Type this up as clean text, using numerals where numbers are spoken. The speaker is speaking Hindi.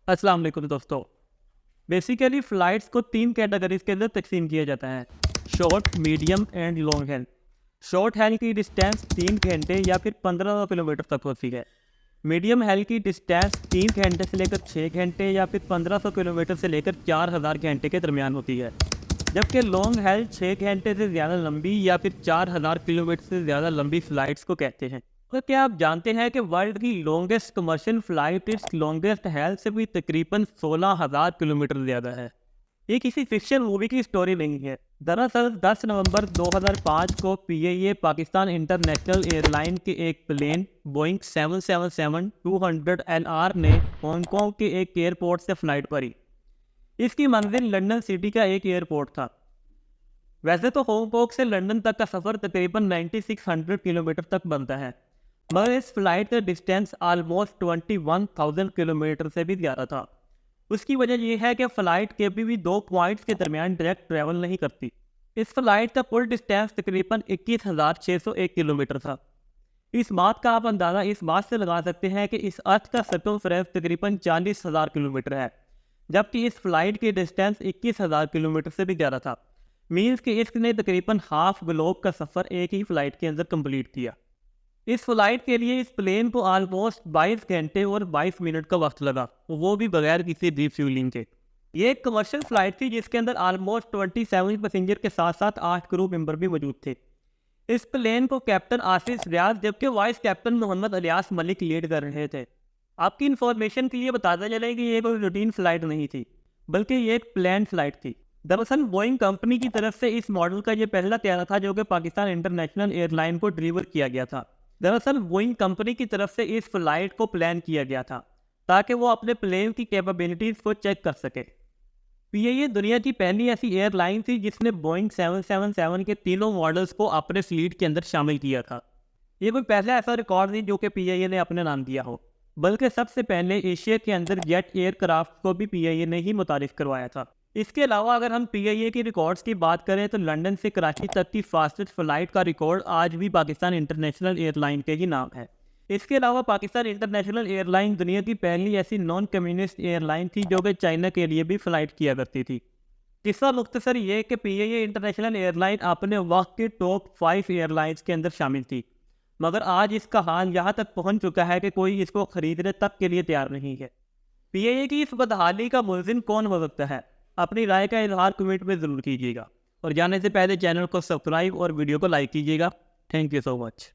अस्सलाम वालेकुम दोस्तों। बेसिकली फ़्लाइट्स को 3 कैटेगरीज़ के अंदर तकसीम किया जाता है, short, medium and long haul. Short haul की डिस्टेंस 3 घंटे या फिर 1500 किलोमीटर तक होती है। मीडियम हैल की डिस्टेंस 3 घंटे से लेकर 6 घंटे या फिर 1500 किलोमीटर से लेकर 4000 घंटे के दरमियान होती है। जबकि लॉन्ग हैल 6 घंटे से ज़्यादा लंबी या फिर 4000 किलोमीटर से ज़्यादा लंबी फ़्लाइट्स को कहते हैं। तो क्या आप जानते हैं कि वर्ल्ड की लॉन्गेस्ट कमर्शियल फ़्लाइट इस लॉन्गेस्ट हैल से भी तकरीबन 16,000 किलोमीटर ज़्यादा है। ये किसी फिक्शन मूवी की स्टोरी नहीं है। दरअसल 10 नवंबर 2005 को पीएए पाकिस्तान इंटरनेशनल एयरलाइन के एक प्लेन बोइंग 777-200 ने हांगकांग के एक एयरपोर्ट से फ्लाइट भरी। इसकी मंजिल लंदन सिटी का एक एयरपोर्ट था। वैसे तो हांगकांग से लंदन तक का सफ़र तकरीबन 9600 किलोमीटर तक बनता है, मगर इस फ्लाइट का डिस्टेंस आलमोस्ट 21,000 किलोमीटर से भी ज़्यादा था। उसकी वजह यह है कि फ़्लाइट कभी भी दो पॉइंट्स के दरमियान डायरेक्ट ट्रैवल नहीं करती। इस फ्लाइट का कुल डिस्टेंस तकरीबन 21,601 किलोमीटर था। इस बात का आप अंदाज़ा इस बात से लगा सकते हैं कि इस अर्थ का सर्कमफ्रेंस तकरीबन 40,000 किलोमीटर है, जबकि इस फ्लाइट की डिस्टेंस 21,000 किलोमीटर से भी ज़्यादा था। मीन्स कि इसने तकरीबन हाफ ग्लोब का सफ़र एक ही फ्लाइट के अंदर कंप्लीट किया। इस फ्लाइट के लिए इस प्लेन को आलमोस्ट 22 घंटे और 22 मिनट का वक्त लगा, वो भी बगैर किसी रिफ्यूलिंग के। ये एक कमर्शियल फ्लाइट थी जिसके अंदर आलमोस्ट 27 पैसेंजर के साथ साथ 8 क्रू मेंबर भी मौजूद थे। इस प्लेन को कैप्टन आसिफ रियाज जबकि vice captain Mohammad Aliyas Malik lead कर रहे थे। आपकी इन्फॉर्मेशन के लिए बताते चले कि ये कोई रूटीन फ्लाइट नहीं थी, बल्कि ये एक प्लान फ्लाइट थी। दरअसल बोइंग कंपनी की तरफ से इस मॉडल का ये पहला तैयार था जो कि पाकिस्तान इंटरनेशनल एयरलाइन को डिलीवर किया गया था। दरअसल बोइंग कंपनी की तरफ से इस फ्लाइट को प्लान किया गया था ताकि वो अपने प्लेन की कैपेबिलिटीज़ को चेक कर सके। पीएए दुनिया की पहली ऐसी एयरलाइन थी जिसने बोइंग 777 के तीनों मॉडल्स को अपने फ्लीट के अंदर शामिल किया था। ये कोई पहला ऐसा रिकॉर्ड नहीं जो कि पीएए ने अपने नाम दिया हो, बल्कि सबसे पहले एशिया के अंदर जेट एयरक्राफ्ट को भी पीएए ने ही मुतारिफ करवाया था। इसके अलावा अगर हम पीआईए के रिकॉर्ड्स की बात करें तो लंदन से कराची तक की फास्टेस्ट फ्लाइट का रिकॉर्ड आज भी पाकिस्तान इंटरनेशनल एयरलाइन के ही नाम है। इसके अलावा पाकिस्तान इंटरनेशनल एयरलाइन दुनिया की पहली ऐसी नॉन कम्युनिस्ट एयरलाइन थी जो कि चाइना के लिए भी फ़्लाइट किया करती थी। किस्सा मुख्तसर ये कि पीआईए इंटरनेशनल एयरलाइन अपने वक्त के टॉप 5 एयरलाइंस के अंदर शामिल थी, मगर आज इसका हाल यहाँ तक पहुँच चुका है कि कोई इसको ख़रीदने तक के लिए तैयार नहीं है। पीआईए की इस बदहाली का मुलजिम कौन हो सकता है? अपनी राय का इजहार कमेंट में ज़रूर कीजिएगा और जाने से पहले चैनल को सब्सक्राइब और वीडियो को लाइक कीजिएगा। Thank you so much.